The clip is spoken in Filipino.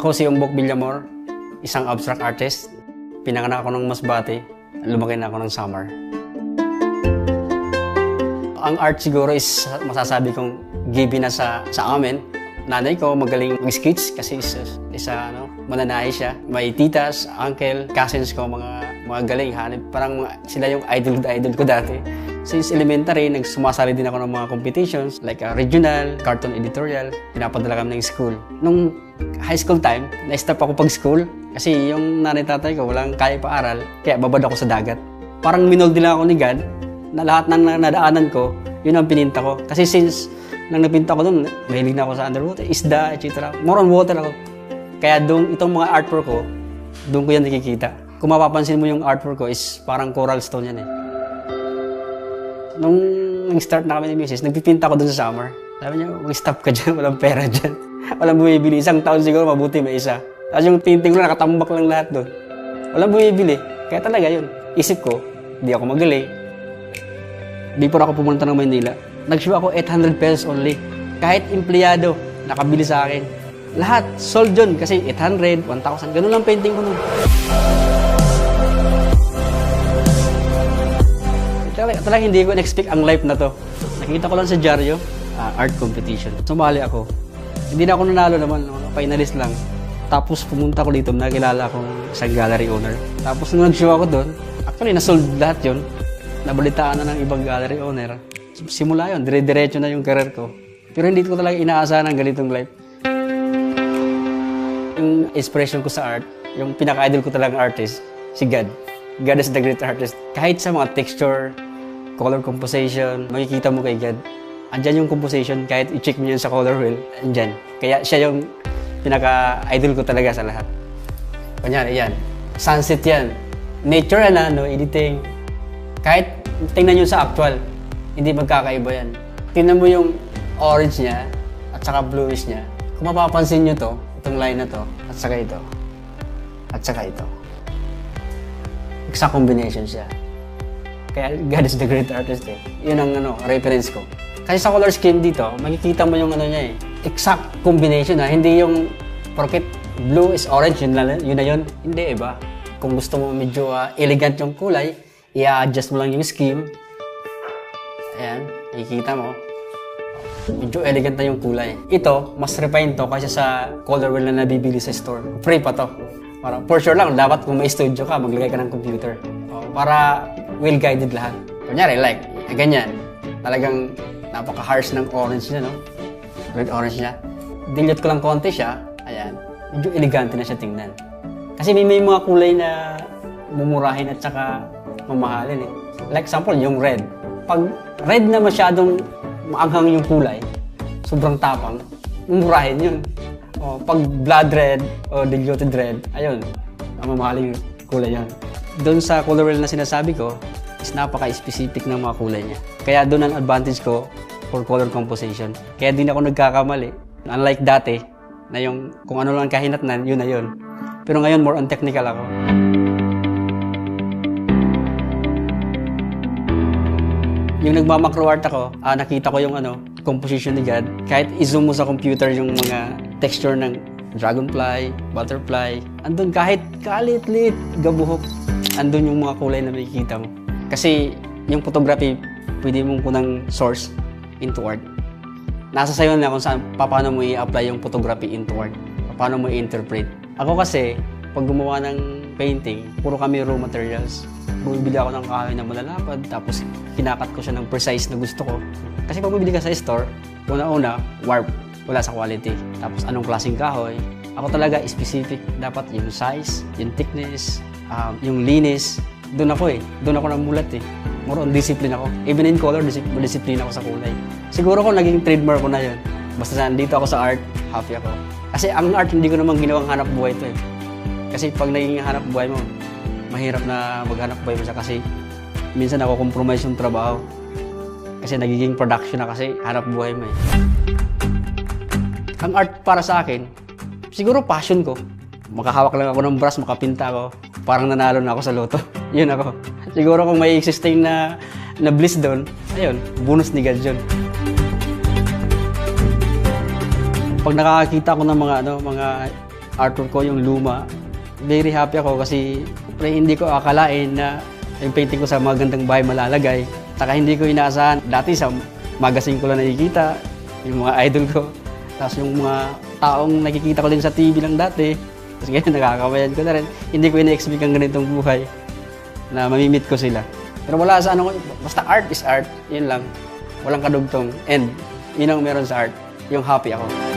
Ako si Umbok Villamor, isang abstract artist. Pinanganak ako ng Masbate, lumaki na ako ng Samar. Ang art siguro is masasabi kong given na sa amin. Nanay ko magaling mag-sketch kasi mananahi siya. May titas, uncle, cousins ko, mga galing. Parang sila yung idol ko dati. Since elementary, nagsumasali din ako ng mga competitions like regional, cartoon editorial. Pinapadala kami ng school. Nung high school time, na-stop ako pag-school kasi yung nanay-tatay ko walang kaya pa-aral, kaya babad ako sa dagat. Parang minold nila ako ni God na lahat ng nadaanan ko, yun ang pininta ko. Kasi since nang napinta ko doon, mahilig na ako sa underwater, isda, etc. More on water ako. Kaya doon, itong mga artwork ko, doon ko yan nakikita. Kung mapapansin mo yung artwork ko is parang coral stone yan eh. Nung nag-start na kami ni Mrs., nagpipinta ko doon sa summer. Sabi niya, mag-stop ka dyan, walang pera dyan. Walang bumibili. Isang taon siguro, mabuti may isa. Tapos yung painting ko na, nakatambak lang lahat doon. Walang bumibili. Kaya talaga yun. Isip ko, di ako magaling. Before ako pumunta ng Maynila, nag-show ako 800 pesos only. Kahit empleyado, nakabili sa akin. Lahat, sold yun. Kasi 800, 1,000, ganun lang painting ko nun. Talagang hindi ko in-expect ang life na to. Nakita ko lang sa dyaryo, art competition. Sumali ako. Hindi na ako nanalo naman, finalist lang. Tapos pumunta ko dito, nakilala akong isang gallery owner. Tapos nung nag-show ako doon, actually nasold lahat yun. Nabalitaan na ng ibang gallery owner. Simula yun, dire-diretso na yung career ko. Pero hindi ko talaga inaasahan ang ganitong life. Yung inspiration ko sa art, yung pinaka-idol ko talagang artist, si God. God is the great artist. Kahit sa mga texture, color composition, makikita mo kay God. Andyan yung composition, kahit i-check mo yun sa color wheel, andyan. Kaya siya yung pinaka-idol ko talaga sa lahat. Kunyari, yan. Sunset yan. Nature no editing. Kahit tingnan nyo sa actual, hindi magkakaiba yan. Tingnan mo yung orange niya, at saka bluish niya. Kung mapapansin nyo to, itong line na to, at saka ito, at saka ito. Exact combination siya. Kaya God is the great artist eh. Yun ang reference ko. Kasi sa color scheme dito, makikita mo yung niya eh. Exact combination ha. Hindi yung porket blue is orange, yun na yun. Hindi iba. Kung gusto mo medyo elegant yung kulay, i-adjust mo lang yung scheme. Ayan, makikita mo. Medyo elegant na yung kulay. Ito, mas refined to kasi sa color wheel na nabibili sa store. Free pa to. Para for sure lang, dapat kung may studio ka, maglagay ka ng computer. Para well-guided lahat. Kunyari, like, ganyan. Talagang napaka-harsh ng orange niya, no? Red orange niya. Dilute ko lang konti siya. Ayan. Medyo elegante na siya tingnan. Kasi may mga kulay na mumurahin at saka mamahalin eh. Like example, yung red. Pag red na masyadong maanghang yung kulay, sobrang tapang, mumurahin yun. Pag blood red o diluted red, ayun, mamahalin yung kulay yan. Doon sa color wheel na sinasabi ko, is napaka-specific ng mga kulay niya. Kaya doon ang advantage ko for color composition. Kaya din ako nagkakamali. Unlike dati, na yung kung ano lang kahinatnan, yun na yun. Pero ngayon, more on technical ako. Yung nagmamakro art ako, nakita ko yung composition ni God. Kahit i-zoom mo sa computer yung mga texture ng dragonfly, butterfly, andun kahit kalit-lit, gabuhok, andun yung mga kulay na makikita mo. Kasi yung photography, pwede mong kunang source into art. Nasa sayo na kung saan, paano mo i-apply yung photography into art. Paano mo i-interpret. Ako kasi, pag gumawa ng painting, puro kami raw materials. Bumibili ako ng kahoy na malalapad, tapos kinakat ko siya ng precise na gusto ko. Kasi pag bumibili ka sa store, una-una, warp. Wala sa quality. Tapos anong klaseng kahoy. Ako talaga specific. Dapat yung size, yung thickness, yung linis. Doon ako eh. Doon ako namulat eh. More on discipline ako. Even in color, discipline ako sa kulay. Siguro ko naging trademark ko na yun. Basta nandito ako sa art, happy ako. Kasi ang art hindi ko naman ginawang hanap buhay ito eh. Kasi pag naging hanap buhay mo, mahirap na maghanap buhay mo siya kasi minsan ako compromise yung trabaho. Kasi nagiging production na kasi hanap buhay mo eh. Ang art para sa akin, siguro passion ko. Makahawak lang ako ng brush, makapinta ako. Parang nanalo na ako sa loto. Yun ako. Siguro kung may existing na bliss doon, ayun, bonus ni God yun. Pag nakakakita ko ng mga artwork ko, yung luma. Very happy ako kasi hindi ko akalain na yung painting ko sa mga gandang bahay malalagay. Saka hindi ko inaasahan. Dati sa magazine ko lang nakikita, yung mga idol ko. Tapos yung mga taong nakikita ko din sa TV lang dati. Tapos ngayon nakakabayan ko na rin. Hindi ko ina-expect ang ganitong buhay na mamimit ko sila. Pero wala sa ano, basta art is art. Yun lang. Walang kadugtong. And yun ang meron sa art. Yung happy ako.